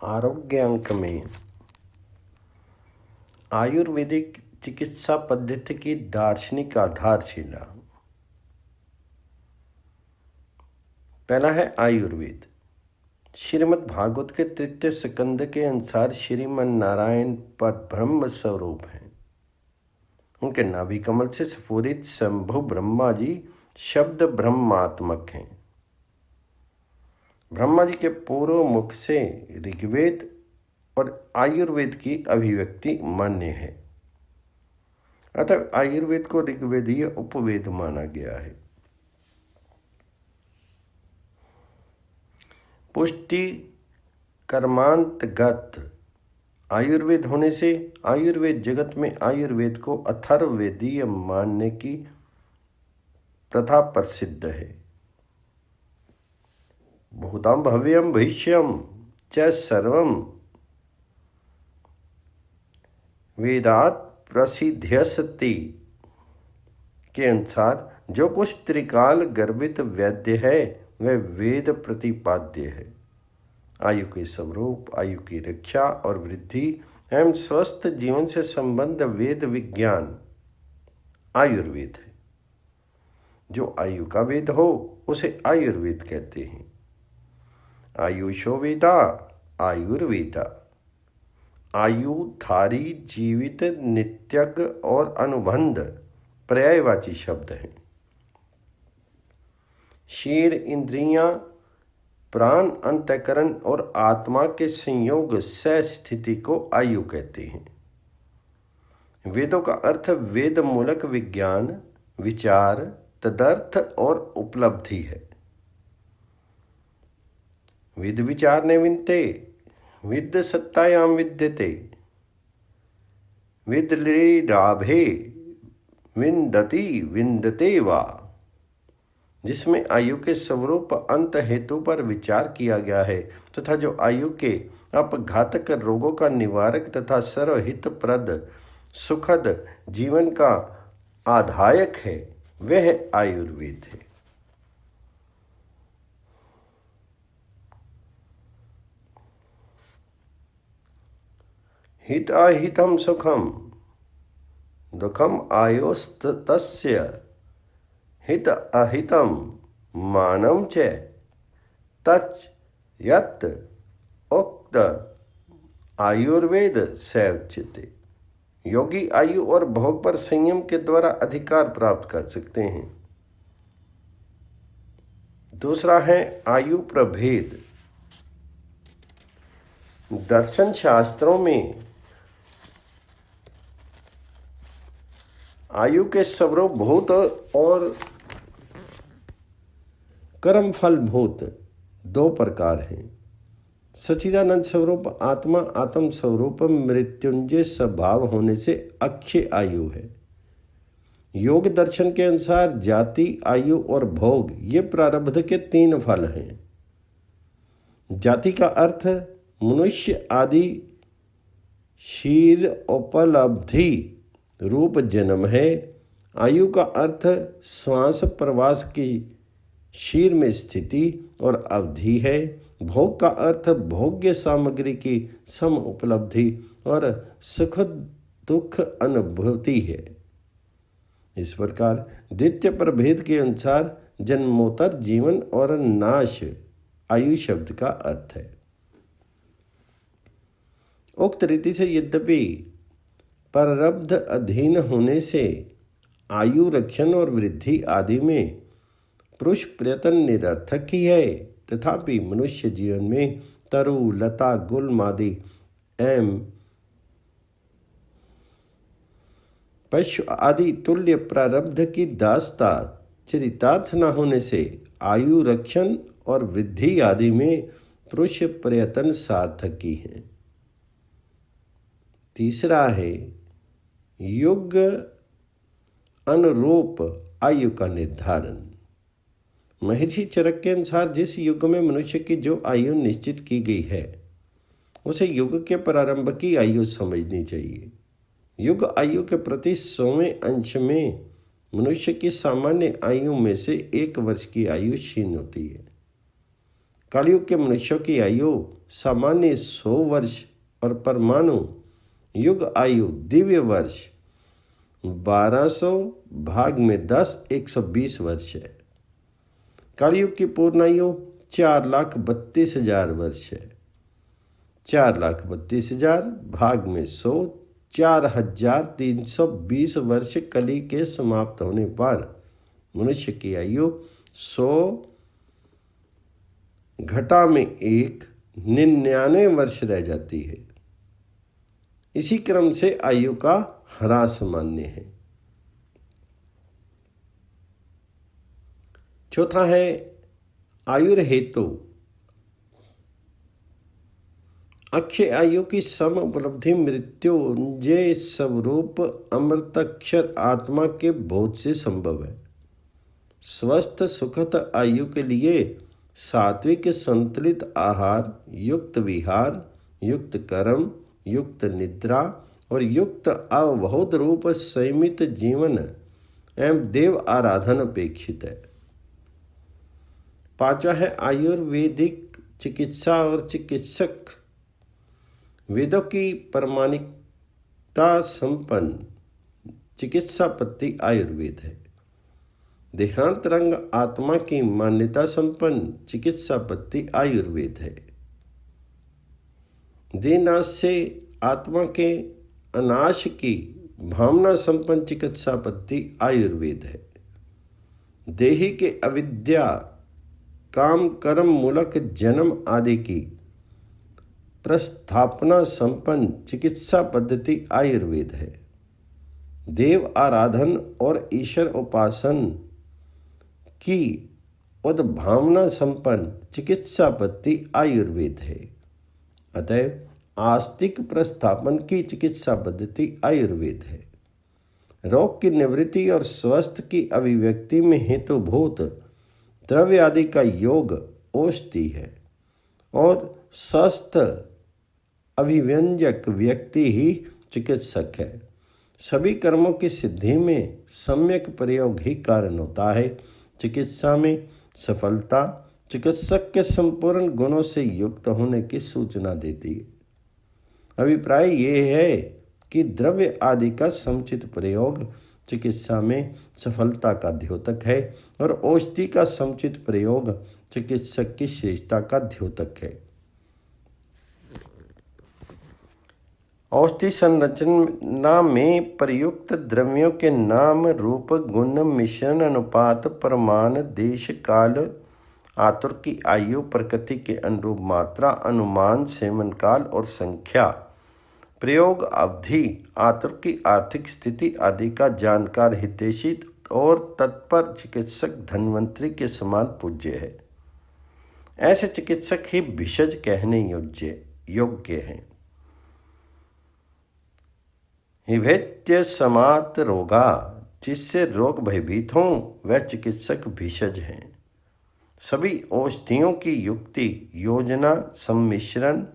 आरोग्य अंक में आयुर्वेदिक चिकित्सा पद्धति की दार्शनिक आधारशिला। पहला है आयुर्वेद। श्रीमद् भागवत के तृतीय स्कंद के अनुसार श्रीमन नारायण पर ब्रह्म स्वरूप हैं। उनके नाभि कमल से स्फुरित शंभु ब्रह्मा जी शब्द ब्रह्मात्मक हैं। ब्रह्मा जी के पूर्व मुख से ऋग्वेद और आयुर्वेद की अभिव्यक्ति मान्य है। अतः आयुर्वेद को ऋग्वेदीय उपवेद माना गया है। पुष्टि कर्मांतगत आयुर्वेद होने से आयुर्वेद जगत में आयुर्वेद को अथर्ववेदीय मानने की प्रथा प्रसिद्ध है। भूतम भव्यम भविष्यम च सर्वम वेदात प्रसिद्ध्यस्ति के अनुसार जो कुछ त्रिकाल गर्भित वैद्य है वह वेद प्रतिपाद्य है। आयु के स्वरूप, आयु की रक्षा और वृद्धि एवं स्वस्थ जीवन से संबंध वेद विज्ञान आयुर्वेद है। जो आयु का वेद हो उसे आयुर्वेद कहते हैं। आयुषो वेदा आयुर्वेदा। आयुधारी जीवित नित्यज्ञ और अनुबंध पर्यायवाची शब्द हैं। शरीर, इंद्रियां, प्राण, अंतःकरण और आत्मा के संयोग सह स्थिति को आयु कहते हैं। वेदों का अर्थ वेद मूलक विज्ञान, विचार, तदर्थ और उपलब्धि है। विद विचार ने विनते, विद सत्तायाम विद्यते, विद लीलाभे विन्दति विन्दते वा। जिसमें आयु के स्वरूप अंत हेतु पर विचार किया गया है तथा जो आयु के अपघातक रोगों का निवारक तथा सर्वहितप्रद सुखद जीवन का आधायक है वह आयुर्वेद है। हित अहितम सुखम दुखम आयुस्तस्य हित अहितम मानम च तच् यत् उक्त आयुर्वेद स उच्यते। योगी आयु और भोग पर संयम के द्वारा अधिकार प्राप्त कर सकते हैं। दूसरा है आयु प्रभेद। दर्शन शास्त्रों में आयु के स्वरूप भूत और कर्म फल भूत दो प्रकार हैं। सच्चिदानंद स्वरूप आत्मा आत्म स्वरूप मृत्युंजय स्वभाव होने से अक्षय आयु है। योग दर्शन के अनुसार जाति, आयु और भोग ये प्रारब्ध के तीन फल हैं। जाति का अर्थ मनुष्य आदि शीर उपलब्धि रूप जन्म है। आयु का अर्थ श्वास प्रवास की शीर में स्थिति और अवधि है। भोग का अर्थ भोग्य सामग्री की सम उपलब्धि और सुख दुख अनुभूति है। इस प्रकार द्वितीय प्रभेद के अनुसार जन्मोत्तर जीवन और नाश आयु शब्द का अर्थ है। उक्त रीति से यद्यपि प्रारब्ध अधीन होने से आयु रक्षण और वृद्धि आदि में पुरुष प्रयत्न निरर्थक ही है, तथापि मनुष्य जीवन में तरु लता गुल्म एवं पशु आदि तुल्य प्रारब्ध की दासता चरितार्थ न होने से आयु रक्षण और वृद्धि आदि में पुरुष प्रयत्न सार्थक ही है। तीसरा है युग अनुरूप आयु का निर्धारण। महर्षि चरक के अनुसार जिस युग में मनुष्य की जो आयु निश्चित की गई है उसे युग के प्रारंभ की आयु समझनी चाहिए। युग आयु के प्रति 100वें अंश में मनुष्य की सामान्य आयु में से 1 वर्ष की आयु क्षीण होती है। कलयुग के मनुष्यों की आयु सामान्य 100 वर्ष और परमाणु युग आयु दिव्य वर्ष 1200 भाग में 10 120 वर्ष है। कलयुग की पूर्ण आयु 4,32,000 वर्ष है। 4,32,000 भाग में 100 4,320 वर्ष कली के समाप्त होने पर मनुष्य की आयु 100 घटा में 1 99 वर्ष रह जाती है। इसी क्रम से आयु का ह्रास मान्य है। चौथा है आयुर्हेतु। अक्षय आयु की सम उपलब्धि मृत्युंजय स्वरूप अमृतक्षर आत्मा के बोध से संभव है। स्वस्थ सुखद आयु के लिए सात्विक संतुलित आहार, युक्त विहार, युक्त कर्म, युक्त निद्रा और युक्त अवबोध रूप संयमित जीवन एवं देव आराधन अपेक्षित है। पांचवा है आयुर्वेदिक चिकित्सा और चिकित्सक। वेदों की प्रमाणिकता संपन्न चिकित्सा पद्धति आयुर्वेद है। देहांत रंग आत्मा की मान्यता संपन्न चिकित्सा पद्धति आयुर्वेद है। देहनाश से आत्मा के अनाश की भावना संपन्न चिकित्सा पद्धति आयुर्वेद है। देही के अविद्या काम कर्म मूलक जन्म आदि की प्रस्थापना संपन्न चिकित्सा पद्धति आयुर्वेद है। देव आराधन और ईश्वर उपासन की उद्भावना संपन्न चिकित्सा पद्धति आयुर्वेद है। अतएव आस्तिक प्रस्थापन की चिकित्सा पद्धति आयुर्वेद है। रोग की निवृत्ति और स्वास्थ्य की अभिव्यक्ति में हेतुभूत द्रव्य आदि का योग औषधि है और स्वस्थ अभिव्यंजक व्यक्ति ही चिकित्सक है। सभी कर्मों की सिद्धि में सम्यक प्रयोग ही कारण होता है। चिकित्सा में सफलता चिकित्सक के संपूर्ण गुणों से युक्त होने की सूचना देती है। अभिप्राय ये है कि द्रव्य आदि का समुचित प्रयोग चिकित्सा में सफलता का द्योतक है और औषधि का समुचित प्रयोग चिकित्सक की श्रेष्ठता का द्योतक है। औषधि संरचना में प्रयुक्त द्रव्यों के नाम रूप गुण मिश्रण अनुपात प्रमाण देश काल आतुर की आयु प्रकृति के अनुरूप मात्रा अनुमान सेवन काल और संख्या प्रयोग अवधि आतुर की आर्थिक स्थिति आदि का जानकार हितैषी और तत्पर चिकित्सक धन्वंतरी के समान पूज्य है। ऐसे चिकित्सक ही भिषज कहने योग्य हैं। हिभेत्य समात रोगा जिससे रोग भयभीत हों वह चिकित्सक भिषज हैं। सभी औषधियों की युक्ति योजना सम्मिश्रण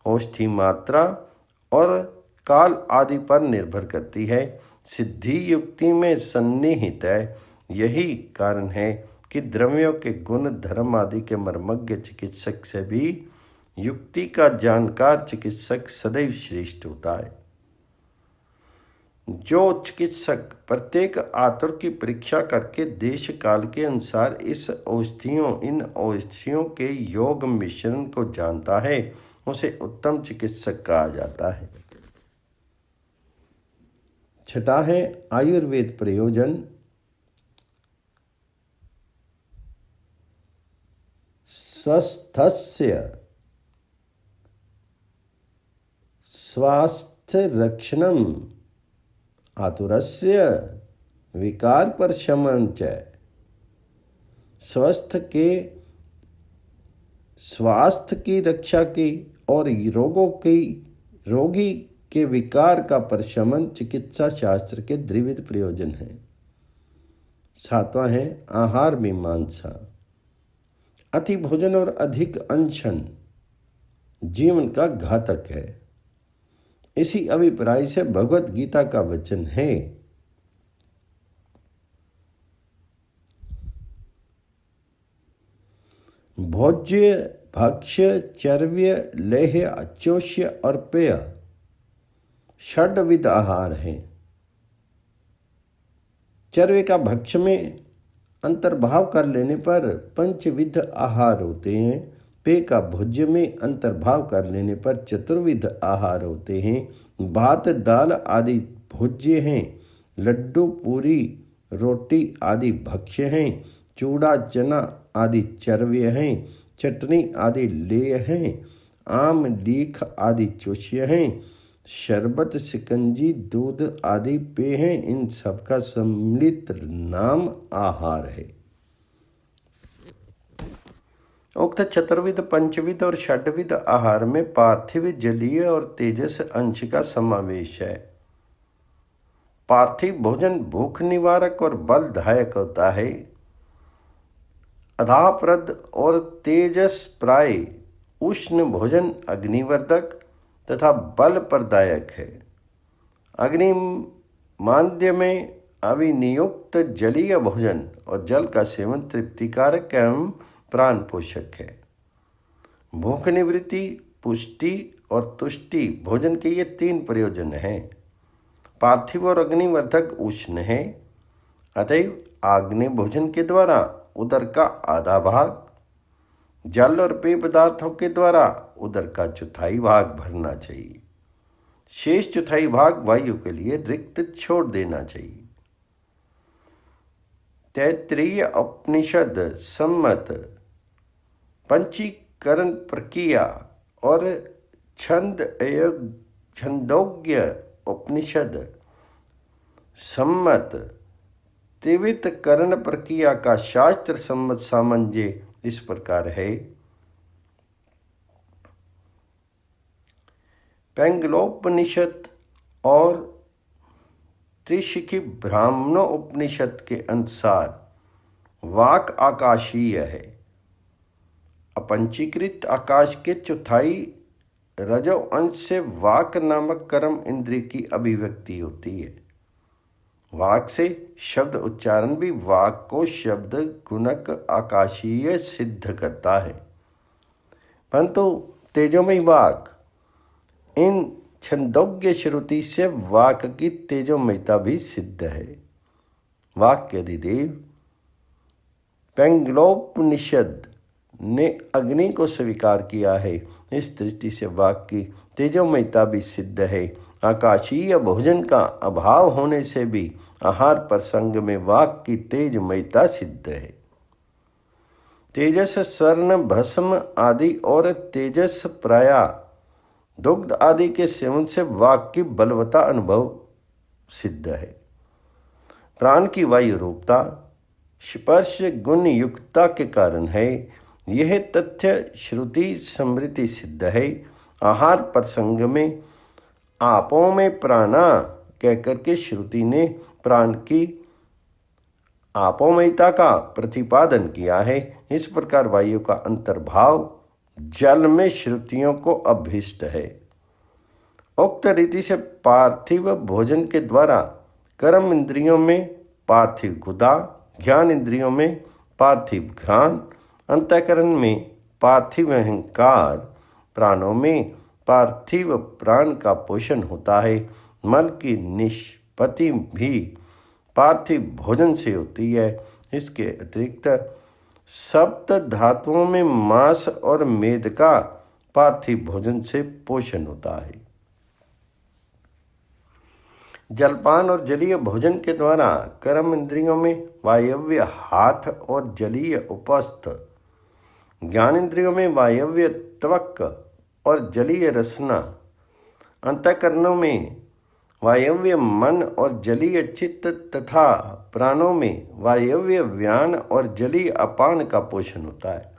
औषधि मात्रा और काल आदि पर निर्भर करती है। सिद्धि युक्ति में सन्निहित है। यही कारण है कि द्रव्यों के गुण धर्म आदि के मर्मज्ञ चिकित्सक से भी युक्ति का जानकार चिकित्सक सदैव श्रेष्ठ होता है। जो चिकित्सक प्रत्येक आतुर की परीक्षा करके देश काल के अनुसार इन औषधियों के योग मिश्रण को जानता है उसे उत्तम चिकित्सक कहा जाता है। छठा है आयुर्वेद प्रयोजन। स्वस्थस्य स्वास्थ्य रक्षणम आतुरस्य विकार पर शमन च। स्वास्थ्य की रक्षा की और रोगी के विकार का प्रशमन चिकित्सा शास्त्र के द्विविध प्रयोजन है। सातवां है आहार मीमांसा। अति भोजन और अधिक अनशन जीवन का घातक है। इसी अभिप्राय से भगवत गीता का वचन है भोज्य भक्ष्य, चर्व्य, लेह्य, अचोष्य और पेय षड्विध आहार हैं। चर्व्य का भक्ष्य में अंतर्भाव कर लेने पर पंचविध आहार होते हैं। पेय का भोज्य में अंतर्भाव कर लेने पर चतुर्विध आहार होते हैं। भात, दाल आदि भोज्य हैं। लड्डू, पूरी, रोटी आदि भक्ष्य हैं। चूड़ा, चना आदि चर्व्य हैं। चटनी आदि लेय हैं। आम, लीख आदि चोष्य हैं। शरबत, शिकंजी, दूध आदि पेय हैं। इन सब का सम्मिलित नाम आहार है। उक्त चतुर्विध, पंचविध और षड्विध आहार में पार्थिव, जलीय और तेजस अंश का समावेश है। पार्थिव भोजन भूख निवारक और बलदायक होता है। अधाप्रद और तेजस प्राय उष्ण भोजन अग्निवर्धक तथा बल प्रदायक है। अग्नि मांद्य में अविनियुक्त जलीय भोजन और जल का सेवन तृप्तिकारक एवं प्राण पोषक है। भूख निवृत्ति, पुष्टि और तुष्टि भोजन के ये तीन प्रयोजन हैं। पार्थिव और अग्निवर्धक उष्ण है, अतएव आग्नेय भोजन के द्वारा उदर का आधा भाग, जल और पेय पदार्थों के द्वारा उदर का चौथाई भाग भरना चाहिए। शेष चौथाई भाग वायु के लिए रिक्त छोड़ देना चाहिए। तैत्तिरीय उपनिषद सम्मत पंचीकरण प्रक्रिया और छंदोग्य उपनिषद सम्मत त्रिविध करण प्रक्रिया का शास्त्र सम्मत सामंजस्य इस प्रकार है। पैंगलोपनिषद और त्रिशिखी ब्राह्मणोपनिषद के अनुसार वाक आकाशीय है। अपंचीकृत आकाश के चौथाई रजो अंश से वाक नामक कर्म इंद्रिय की अभिव्यक्ति होती है। वाक से शब्द उच्चारण भी वाक को शब्द गुणक आकाशीय सिद्ध करता है, परंतु तेजोमयी वाक इन छंदोग्य श्रुति से वाक की तेजोमयता भी सिद्ध है। वाक के अधिदेव पैंगलोपनिषद ने अग्नि को स्वीकार किया है। इस दृष्टि से वाक की तेजोमयता भी सिद्ध है। आकाशीय भोजन का अभाव होने से भी आहार प्रसंग में वाक की तेजमयता सिद्ध है। तेजस, स्वर्ण, भस्म आदि और तेजस प्राया दुग्ध आदि के सेवन से वाक की बलवता अनुभव सिद्ध है। प्राण की वायु रूपता स्पर्श गुण युक्तता के कारण है। यह तथ्य श्रुति स्मृति सिद्ध है। आहार प्रसंग में आपों में प्राणा कहकर के श्रुति ने प्राण की आपोमयता का प्रतिपादन किया है। इस प्रकार वायु का अंतर्भाव जल में श्रुतियों को अभीष्ट है। उक्त रीति से पार्थिव भोजन के द्वारा कर्म इंद्रियों में पार्थिव गुदा, ज्ञान इंद्रियों में पार्थिव घ्राण, अंतःकरण में पार्थिव अहंकार, प्राणों में पार्थिव प्राण का पोषण होता है। मल की निष्पत्ति भी पार्थिव भोजन से होती है। इसके अतिरिक्त सप्त धातुओं में मांस और मेद का पार्थिव भोजन से पोषण होता है। जलपान और जलीय भोजन के द्वारा कर्म इंद्रियों में वायव्य हाथ और जलीय उपस्थ, ज्ञान इंद्रियों में वायव्य त्वक और जलीय रसना, अंतःकरणों में वायव्य मन और जलीय चित्त तथा प्राणों में वायव्य व्यान और जलीय अपान का पोषण होता है।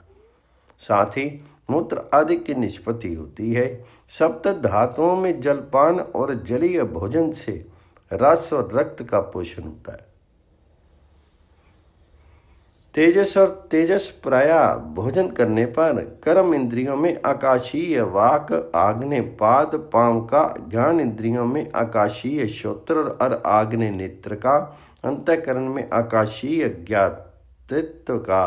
साथ ही मूत्र आदि की निष्पत्ति होती है। सप्त धातुओं में जलपान और जलीय भोजन से रस और रक्त का पोषण होता है। तेजस और तेजस प्राया भोजन करने पर कर्म इंद्रियों में आकाशीय वाक, आग्नेय पाद पांव का, ज्ञान इंद्रियों में आकाशीय श्रोत्र और आग्नेय नेत्र का, अंतःकरण में आकाशीय ज्ञातृत्व का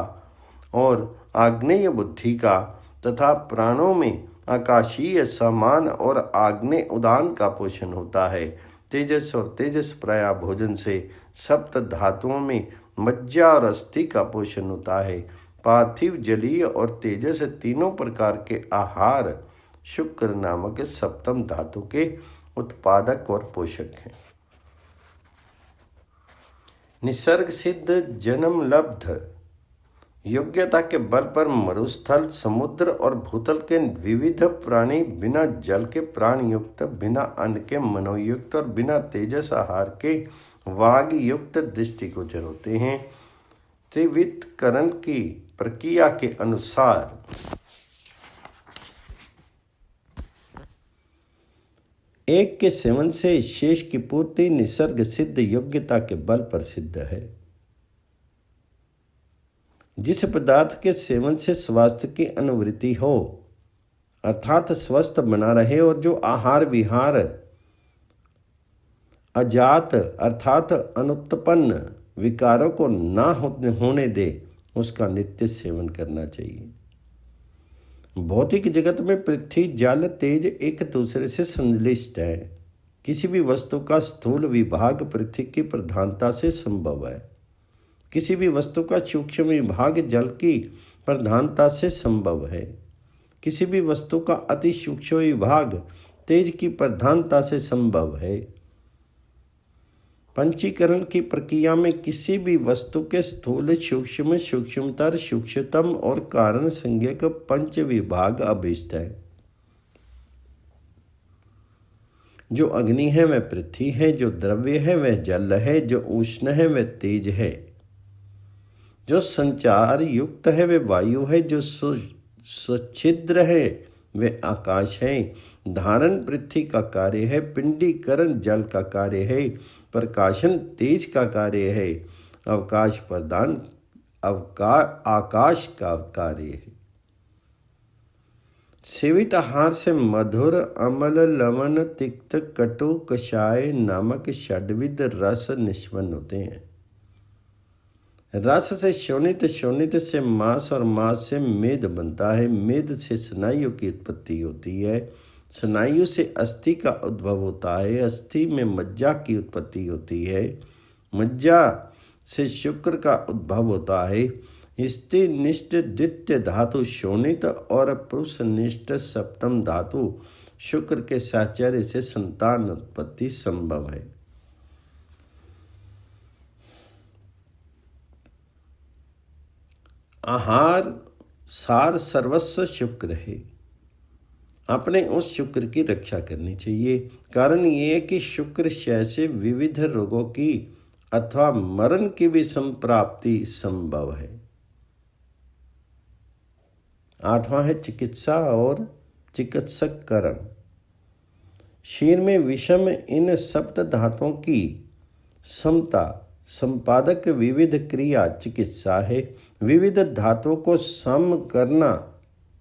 और आग्नेय बुद्धि का, तथा प्राणों में आकाशीय, सामान और आग्नेय उदान का पोषण होता है। तेजस और तेजस प्राय भोजन से सप्त धातुओं में मज्जा और अस्थि का पोषण होता है। पार्थिव, जलीय और तेजस तीनों प्रकार के आहार शुक्र नामक सप्तम धातु के उत्पादक और पोषक हैं। निसर्ग सिद्ध जन्म लब्ध योग्यता के बल पर मरुस्थल, समुद्र और भूतल के विविध प्राणी बिना जल के प्राण युक्त, बिना अन्न के मनोयुक्त और बिना तेजस आहार के वाग युक्त दृष्टिगोचर होते हैं। त्रिवितकरण की प्रक्रिया के अनुसार एक के सेवन से शेष की पूर्ति निसर्ग सिद्ध योग्यता के बल पर सिद्ध है। जिस पदार्थ के सेवन से स्वास्थ्य की अनुवृत्ति हो, अर्थात स्वस्थ बना रहे, और जो आहार विहार अजात अर्थात अनुत्पन्न विकारों को ना होने दे, उसका नित्य सेवन करना चाहिए। भौतिक जगत में पृथ्वी, जल, तेज एक दूसरे से संश्लिष्ट है। किसी भी वस्तु का स्थूल विभाग पृथ्वी की प्रधानता से संभव है। किसी भी वस्तु का सूक्ष्म विभाग जल की प्रधानता से संभव है। किसी भी वस्तु का अति सूक्ष्म विभाग तेज की प्रधानता से संभव है। पंचीकरण की प्रक्रिया में किसी भी वस्तु के स्थूल, सूक्ष्म, सूक्ष्मतर, सूक्ष्मतम और कारण संज्ञक पंच विभाग अभिष्ट है। जो अग्नि है वह पृथ्वी है, जो द्रव्य है वह जल है, जो उष्ण है वह तेज है, जो संचार युक्त है वह वायु है, जो सच्छिद्र है वह आकाश है। धारण पृथ्वी का कार्य है, पिंडीकरण जल का कार्य है, प्रकाशन तेज का कार्य है, अवकाश प्रदान आकाश का कार्य है। सेवित आहार से मधुर, अम्ल, लवण, तिक्त, कटु, कषाय नामक षड्विध रस निष्पन्न होते हैं। रस से शोणित, शोणित से मांस और मांस से मेद बनता है। मेद से स्नायु की उत्पत्ति होती है। स्नायु से अस्थि का उद्भव होता है। अस्थि में मज्जा की उत्पत्ति होती है। मज्जा से शुक्र का उद्भव होता है। स्त्री निष्ठ द्वितीय धातु शोणित और पुरुष निष्ठ सप्तम धातु शुक्र के साचर्य से संतान उत्पत्ति संभव है। आहार सार सर्वस्व शुक्र है। अपने उस शुक्र की रक्षा करनी चाहिए। कारण ये है कि शुक्र क्षय से विविध रोगों की अथवा मरण की भी संप्राप्ति संभव है। 8वां है चिकित्सा और चिकित्सक कर्म। शरीर में विषम इन सप्त धातुओं की समता संपादक विविध क्रिया चिकित्सा है। विविध धातुओं को सम करना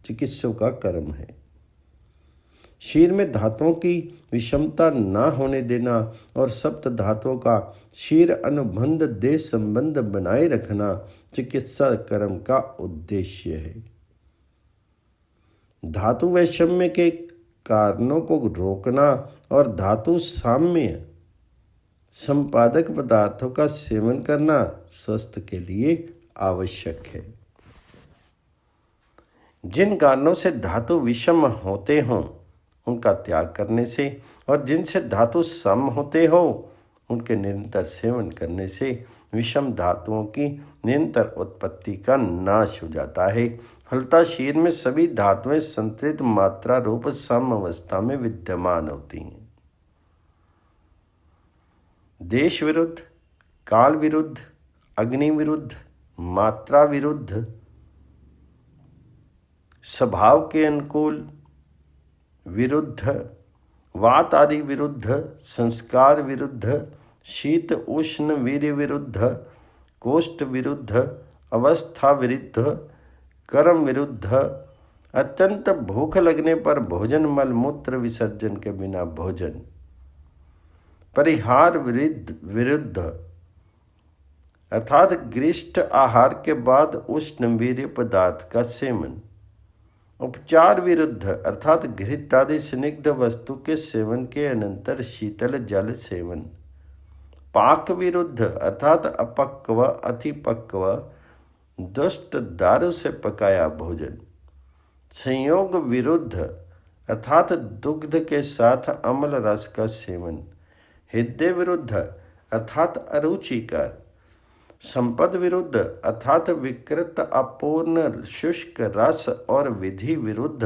चिकित्सक का कर्म है। शरीर में धातुओं की विषमता ना होने देना और सप्त धातुओं का शरीर अनुबंध देह संबंध बनाए रखना चिकित्सा कर्म का उद्देश्य है। धातु वैषम्य के कारणों को रोकना और धातु साम्य संपादक पदार्थों का सेवन करना स्वास्थ्य के लिए आवश्यक है। जिन कारणों से धातु विषम होते हों उनका त्याग करने से और जिनसे धातु सम होते हो उनके निरंतर सेवन करने से विषम धातुओं की निरंतर उत्पत्ति का नाश हो जाता है। फलतः शरीर में सभी धातुएं संतुलित मात्रा रूप सम अवस्था में विद्यमान होती हैं। देश विरुद्ध, काल विरुद्ध, अग्नि विरुद्ध, मात्रा विरुद्ध, स्वभाव के अनुकूल विरुद्ध, वात आदि विरुद्ध, संस्कार विरुद्ध, शीत उष्ण वीर्य विरुद्ध, कोष्ठ विरुद्ध, अवस्था विरुद्ध, कर्म विरुद्ध, अत्यंत भूख लगने पर भोजन मल मूत्र विसर्जन के बिना भोजन, परिहार विरुद्ध अर्थात गरिष्ठ आहार के बाद उष्ण वीर्य पदार्थ का सेवन, उपचार विरुद्ध अर्थात घृत आदि स्निग्ध वस्तु के सेवन के अनंतर शीतल जल सेवन। पाक विरुद्ध अर्थात अपक्व अतिपक्व दुष्ट दारू से पकाया भोजन। संयोग विरुद्ध अर्थात दुग्ध के साथ अम्ल रस का सेवन। हृदय विरुद्ध अर्थात अरुचिकर। संपद विरुद्ध अर्थात विकृत अपूर्ण शुष्क रस। और विधि विरुद्ध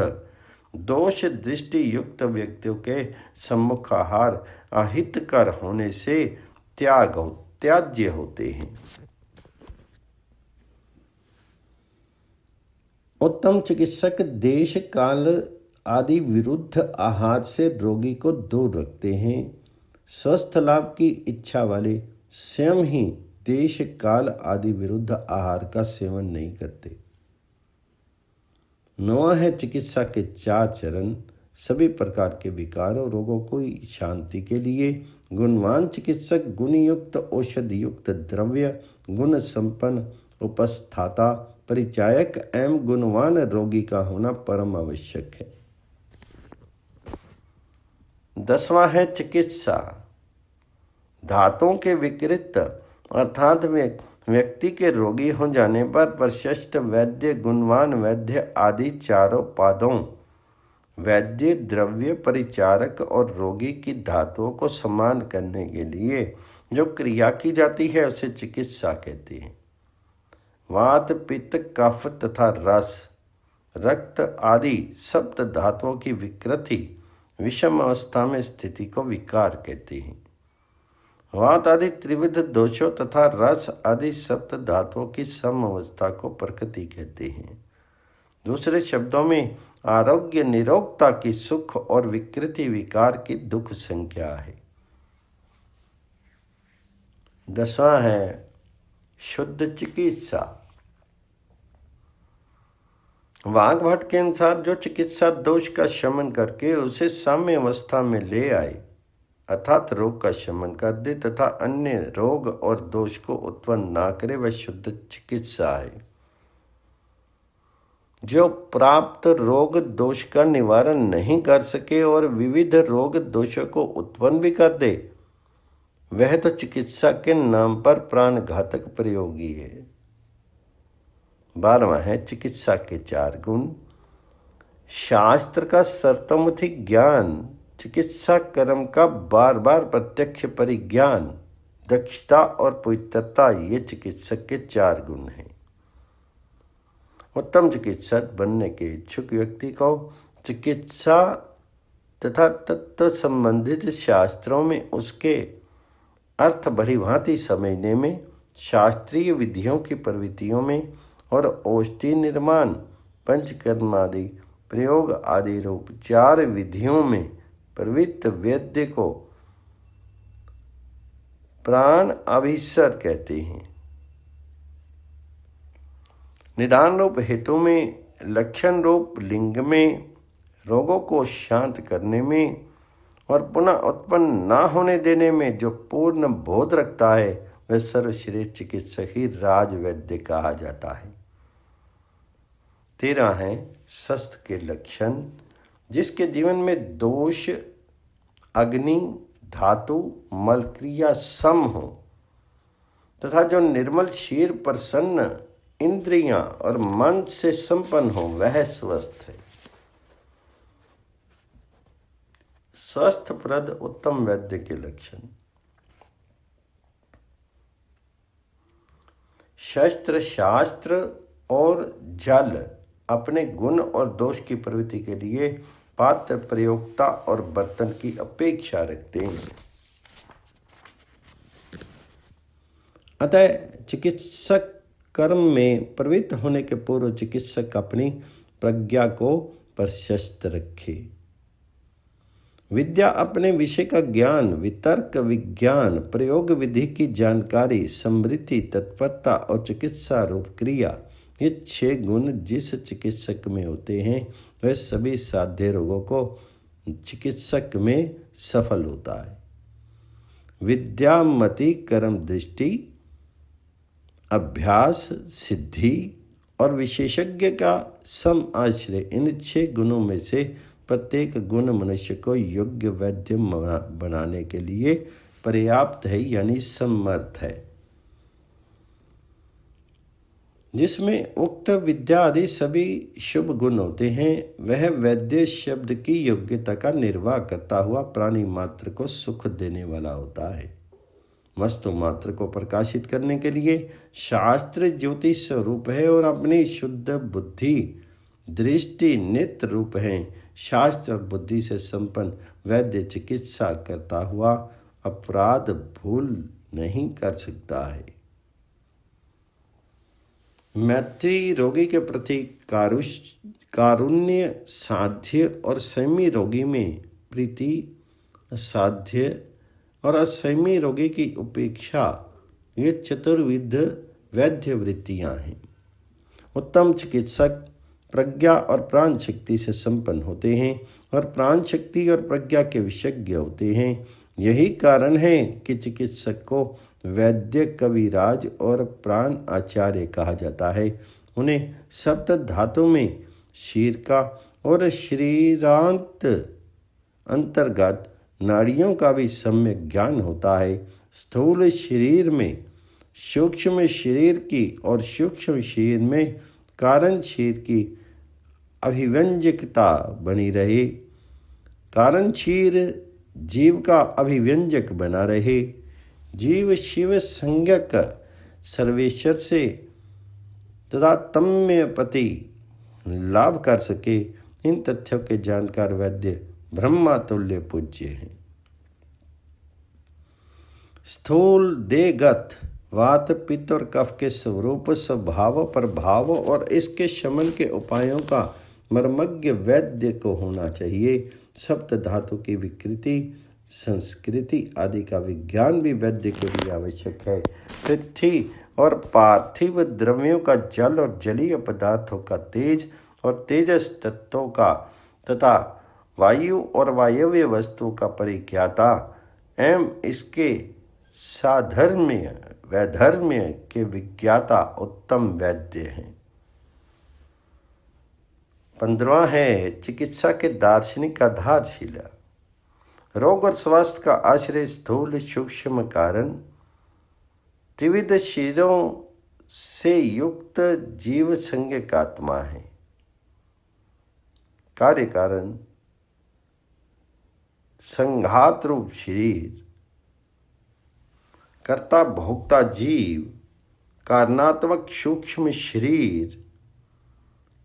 दोष दृष्टि युक्त व्यक्तियों के सम्मुखाहार अहितकर होने से त्याज्य होते हैं। उत्तम चिकित्सक देश काल आदि विरुद्ध आहार से रोगी को दूर रखते हैं। स्वस्थ लाभ की इच्छा वाले स्वयं ही देश काल आदि विरुद्ध आहार का सेवन नहीं करते। 9 है चिकित्सा के 4 चरण। सभी प्रकार के विकार और रोगों की शांति के लिए गुणवान चिकित्सक गुणयुक्त औषधि युक्त द्रव्य गुण संपन्न उपस्थाता परिचायक एवं गुणवान रोगी का होना परम आवश्यक है। 10वां है चिकित्सा। धातुओं के विकृत अर्थात व्यक्ति के रोगी हो जाने पर प्रशस्त वैद्य गुणवान वैद्य आदि चारों पादों वैद्य द्रव्य परिचारक और रोगी की धातुओं को समान करने के लिए जो क्रिया की जाती है उसे चिकित्सा कहते हैं। वात पित्त कफ तथा रस रक्त आदि सप्त धातुओं की विकृति विषम अवस्था में स्थिति को विकार कहते हैं। वात आदि त्रिविध दोषों तथा रस आदि सप्त धातुओं की सम अवस्था को प्रकृति कहते हैं। दूसरे शब्दों में आरोग्य निरोगता की सुख और विकृति विकार की दुख संख्या है। 10वां है शुद्ध चिकित्सा। वाग्भट के अनुसार जो चिकित्सा दोष का शमन करके उसे साम्य अवस्था में ले आए अर्थात रोग का शमन कर दे तथा अन्य रोग और दोष को उत्पन्न ना करे वह शुद्ध चिकित्सा है। जो प्राप्त रोग दोष का निवारण नहीं कर सके और विविध रोग दोषों को उत्पन्न भी कर दे वह तो चिकित्सा के नाम पर प्राणघातक प्रयोगी है। 12वां है चिकित्सा के 4 गुण। शास्त्र का सर्वतोमुखी ज्ञान चिकित्सा कर्म का बार बार प्रत्यक्ष परिज्ञान दक्षता और पवित्रता ये चिकित्सक के 4 गुण हैं। उत्तम चिकित्सक बनने के इच्छुक व्यक्ति को चिकित्सा तथा तत्व संबंधित शास्त्रों में उसके अर्थ भली भांति समझने में शास्त्रीय विधियों की प्रवृत्तियों में और औषधि निर्माण पंचकर्म आदि प्रयोग आदि रूप 4 विधियों में प्रवृत्त वैद्य को प्राण अभिसर कहते हैं। निदान रूप हेतु में लक्षण रूप लिंग में रोगों को शांत करने में और पुनः उत्पन्न ना होने देने में जो पूर्ण बोध रखता है वह सर्वश्रेष्ठ चिकित्सक ही राजवैद्य कहा जाता है। 13 है स्वस्थ के लक्षण। जिसके जीवन में दोष अग्नि धातु मलक्रिया सम हो तथा जो निर्मल शीर प्रसन्न इंद्रियां और मन से संपन्न हो वह स्वस्थ है। स्वस्थ प्रद उत्तम वैद्य के लक्षण। शस्त्र शास्त्र और जल अपने गुण और दोष की प्रवृत्ति के लिए पात्र प्रयोक्ता और बर्तन की अपेक्षा रखते हैं। अतः चिकित्सक कर्म में प्रवृत्त होने के पूर्व चिकित्सक अपनी प्रज्ञा को प्रशस्त रखे। विद्या अपने विषय का ज्ञान वितर्क विज्ञान प्रयोग विधि की जानकारी समृद्धि तत्परता और चिकित्सा रूप क्रिया ये 6 गुण जिस चिकित्सक में होते हैं वह सभी साध्य रोगों को चिकित्सक में सफल होता है। विद्यामति कर्म दृष्टि अभ्यास सिद्धि और विशेषज्ञ का सम आश्रय इन 6 गुणों में से प्रत्येक गुण मनुष्य को योग्य वैद्य बनाने के लिए पर्याप्त है, यानी समर्थ है। जिसमें उक्त विद्या आदि सभी शुभ गुण होते हैं, वह वैद्य शब्द की योग्यता का निर्वाह करता हुआ प्राणी मात्र को सुख देने वाला होता है। वस्तु मात्र को प्रकाशित करने के लिए शास्त्र ज्योति स्वरूप है और अपनी शुद्ध बुद्धि दृष्टि नित्य रूप है। शास्त्र और बुद्धि से संपन्न वैद्य चिकित्सा करता हुआ अपराध भूल नहीं कर सकता है। मैत्री रोगी के प्रति कारुण्य साध्य और संयमी रोगी में प्रीति साध्य और असंयमी रोगी की उपेक्षा, ये चतुर्विध वैद्य वृत्तियाँ हैं। उत्तम चिकित्सक प्रज्ञा और प्राण शक्ति से संपन्न होते हैं और प्राण शक्ति और प्रज्ञा के विशेषज्ञ होते हैं। यही कारण है कि चिकित्सक को वैद्य, कविराज और प्राण आचार्य कहा जाता है। उन्हें सप्त धातु में शीर का और शरीरांत अंतर्गत नाड़ियों का भी सम्यक ज्ञान होता है। स्थूल शरीर में सूक्ष्म शरीर की और सूक्ष्म शरीर में कारण शरीर की अभिव्यंजकता बनी रहे। कारण शरीर जीव का अभिव्यंजक बना रहे। जीव शिव संज्ञक सर्वेश्वर से तदात्म्य पति लाभ कर सके, इन तथ्यों के जानकार वैद्य ब्रह्मातुल्य पूज्य हैं। स्थूल देहगत वात पित्त और कफ के स्वरूप स्वभाव प्रभाव और इसके शमन के उपायों का मर्मज्ञ वैद्य को होना चाहिए। सप्त धातु की विकृति संस्कृति आदि का विज्ञान भी वैद्य के लिए आवश्यक है। पृथ्वी और पार्थिव द्रव्यों का जल और जलीय पदार्थों का तेज और तेजस तत्वों का तथा वायु और वायव्य वस्तुओं का परिज्ञाता एवं इसके साधर्म्य वैधर्म्य के विज्ञाता उत्तम वैद्य हैं। 15वां है चिकित्सा के दार्शनिक आधारशिला। रोग और स्वास्थ्य का आश्रय स्थूल सूक्ष्म कारण त्रिविध शरीरों से युक्त जीव संज्ञक आत्मा है। कार्य कारण संघात रूप शरीर, कर्ता भोक्ता जीव, कारणात्मक सूक्ष्म शरीर,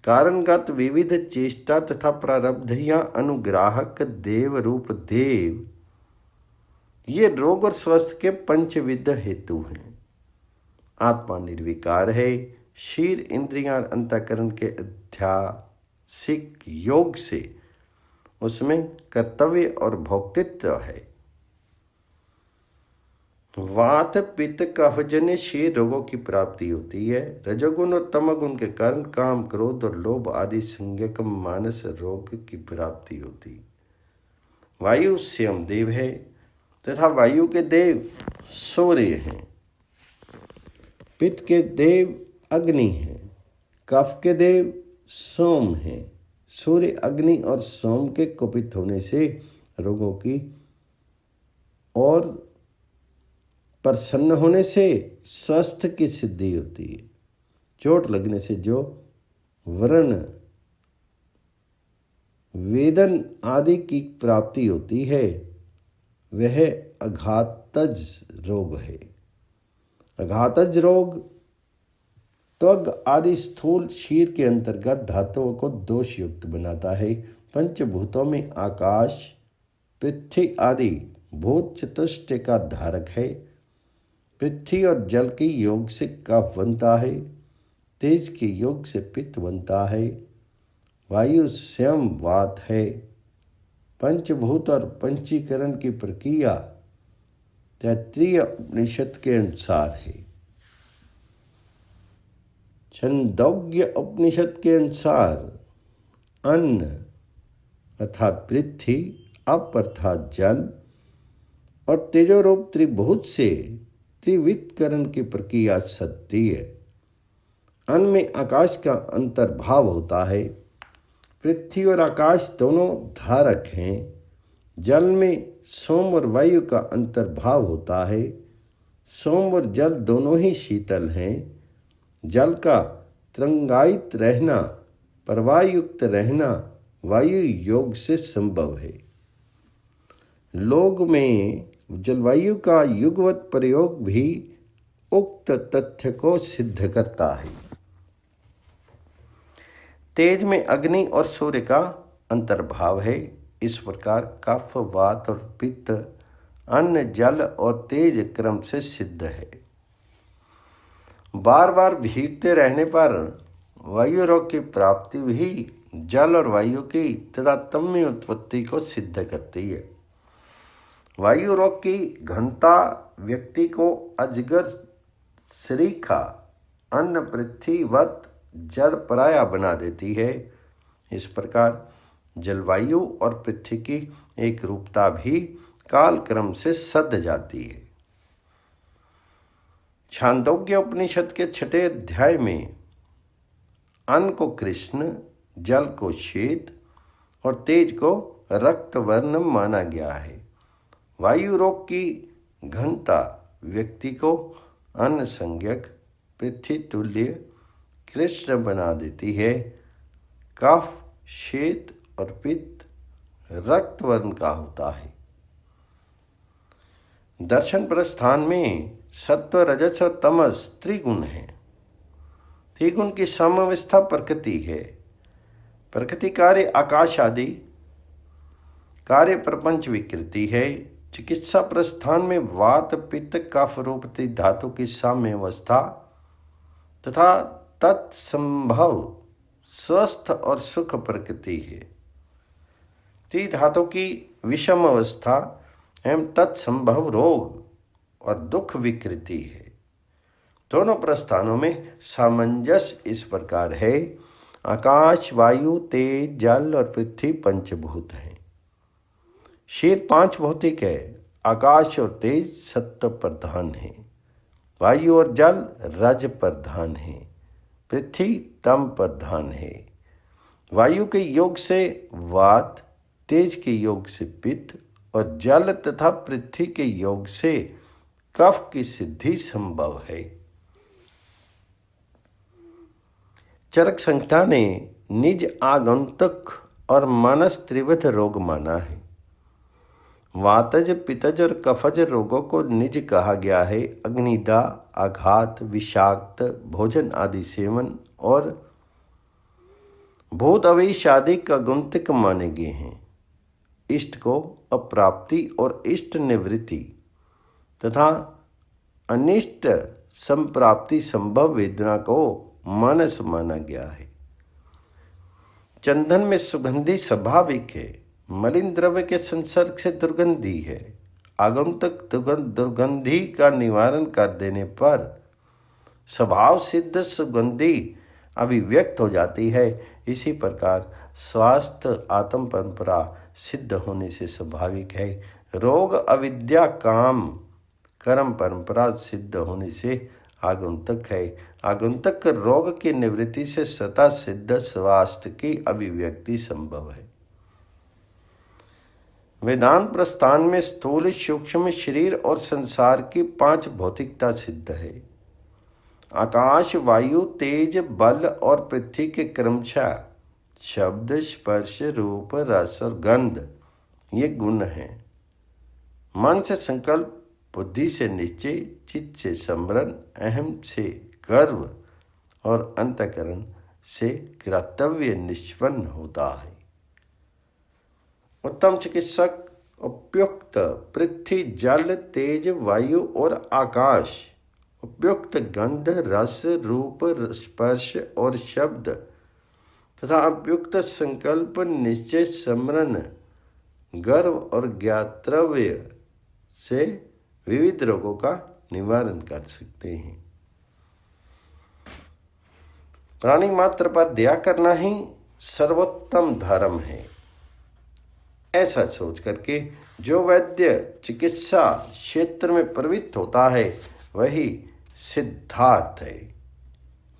कारणगत विविध चेष्टा तथा प्रारब्धियां अनुग्राहक देव रूप देव, ये रोग और स्वास्थ्य के पंचविध हेतु हैं। आत्मा निर्विकार है। शीर इंद्रियां अंतःकरण के अध्यासिक योग से उसमें कर्तव्य और भोक्तित्व है। वात पित्त कफजन्य शीर रोगों की प्राप्ति होती है। रजोगुण और तमोगुण के कारण काम क्रोध और लोभ आदि संज्ञक मानस रोग की प्राप्ति होती। वायु स्वयं देव है तथा वायु के देव सूर्य हैं। पित्त के देव अग्नि हैं। कफ के देव सोम हैं। सूर्य अग्नि और सोम के कुपित होने से रोगों की और प्रसन्न होने से स्वास्थ्य की सिद्धि होती है। चोट लगने से जो व्रण वेदन आदि की प्राप्ति होती है वह अघातज रोग है। अघातज रोग त्वग आदि स्थूल शीर के अंतर्गत धातुओं को दोष युक्त बनाता है। पंचभूतों में आकाश पृथ्वी आदि भूत चतुष्टय का धारक है। पृथ्वी और जल के योग से कफ बनता है। तेज के योग से पित्त बनता है। वायु स्वयं वात है। पंचभूत और पंचीकरण की प्रक्रिया तैत्तिरीय उपनिषद के अनुसार है। छंदोग्य उपनिषद के अनुसार अन्न अर्थात पृथ्वी, अप अर्थात जल और तेजोरूप त्रिभुज से त्रिवितकरण की प्रक्रिया सत्य है। अन्न में आकाश का अंतर्भाव होता है। पृथ्वी और आकाश दोनों धारक हैं। जल में सोम और वायु का अंतर्भाव होता है। सोम और जल दोनों ही शीतल हैं। जल का तरंगायित रहना, प्रवाहयुक्त रहना वायु योग से संभव है। लोक में जलवायु का युगवत प्रयोग भी उक्त तथ्य को सिद्ध करता है। तेज में अग्नि और सूर्य का अंतर्भाव है। इस प्रकार कफ, वात और पित्त अन्न, जल और तेज क्रम से सिद्ध है। बार बार भीगते रहने पर वायु रोग की प्राप्ति भी जल और वायु की तारतम्य उत्पत्ति को सिद्ध करती है। वायु रोग की घनता व्यक्ति को अजगर सरीखा, अन्न पृथ्वीवत जड़ पराया बना देती है। इस प्रकार जलवायु और पृथ्वी की एक रूपता भी काल क्रम से सध जाती है। छांदोग्य उपनिषद के 6 अध्याय में अन्न को कृष्ण, जल को श्वेत और तेज को रक्त वर्ण माना गया है। वायु रोग की घनता व्यक्ति को अन्न संज्ञक, पृथ्वी तुल्य कृष्ण बना देती है। कफ, श्वेत और पित्त रक्त वर्ण का होता है। दर्शन प्रस्थान में सत्व, रजस और तमस त्रिगुण है। त्रिगुण की समावस्था प्रकृति है। प्रकृति कार्य आकाश आदि, कार्य प्रपंच विकृति है। चिकित्सा प्रस्थान में वात, पित्त, कफ रूपती धातु की साम्य अवस्था तथा तत्संभव स्वस्थ और सुख प्रकृति है। त्रिधातु की विषम अवस्था एवं तत्संभव रोग और दुख विकृति है। दोनों प्रस्थानों में सामंजस्य इस प्रकार है। आकाश, वायु, तेज, जल और पृथ्वी पंचभूत हैं। शरीर 5 भौतिक है। आकाश और तेज सत्व प्रधान है। वायु और जल रज प्रधान है। पृथ्वी तम प्रधान है। वायु के योग से वात, तेज के योग से पित्त और जल तथा पृथ्वी के योग से कफ की सिद्धि संभव है। चरक संहिता ने निज आगंतुक और मानस त्रिविध रोग माना है। वातज, पित्तज और कफज रोगों को निज कहा गया है। अग्निदा, आघात, विषाक्त भोजन आदि सेवन और भूत अवेश आदि का गुंतिक माने गए हैं। इष्ट को अप्राप्ति और इष्ट निवृत्ति तथा अनिष्ट संप्राप्ति संभव वेदना को मानस माना गया है। चंदन में सुगंधि स्वाभाविक है। मलिन द्रव्य के संसर्ग से दुर्गंधी है। आगंतुक दुर्गंधि का निवारण कर देने पर स्वभाव सिद्ध सुगंधि अभिव्यक्त हो जाती है। इसी प्रकार स्वास्थ्य आत्म परंपरा सिद्ध होने से स्वाभाविक है। रोग अविद्या काम कर्म परंपरा सिद्ध होने से आगंतुक है। आगंतुक रोग की निवृत्ति से स्वतः सिद्ध स्वास्थ्य की अभिव्यक्ति संभव है। वेदांत प्रस्थान में स्थूल, सूक्ष्म शरीर और संसार की 5 भौतिकता सिद्ध है। आकाश, वायु, तेज, बल और पृथ्वी के क्रमशः शब्द, स्पर्श, रूप, रस और गंध ये गुण हैं। मन से संकल्प, बुद्धि से निश्चय, चित्त से स्मरण, अहम से गर्व और अंतःकरण से कर्तव्य निष्पन्न होता है। उत्तम चिकित्सक उपयुक्त पृथ्वी, जल, तेज, वायु और आकाश, उपयुक्त गंध, रस, रूप, स्पर्श और शब्द तथा उपयुक्त संकल्प, निश्चय, स्मरण, गर्व और ज्ञातव्य से विविध रोगों का निवारण कर सकते हैं। प्राणी मात्र पर दया करना ही सर्वोत्तम धर्म है। ऐसा सोच करके जो वैद्य चिकित्सा क्षेत्र में प्रवृत्त होता है वही सिद्धार्थ है।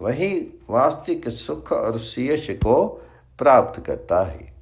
वही वास्तविक सुख और यश को प्राप्त करता है।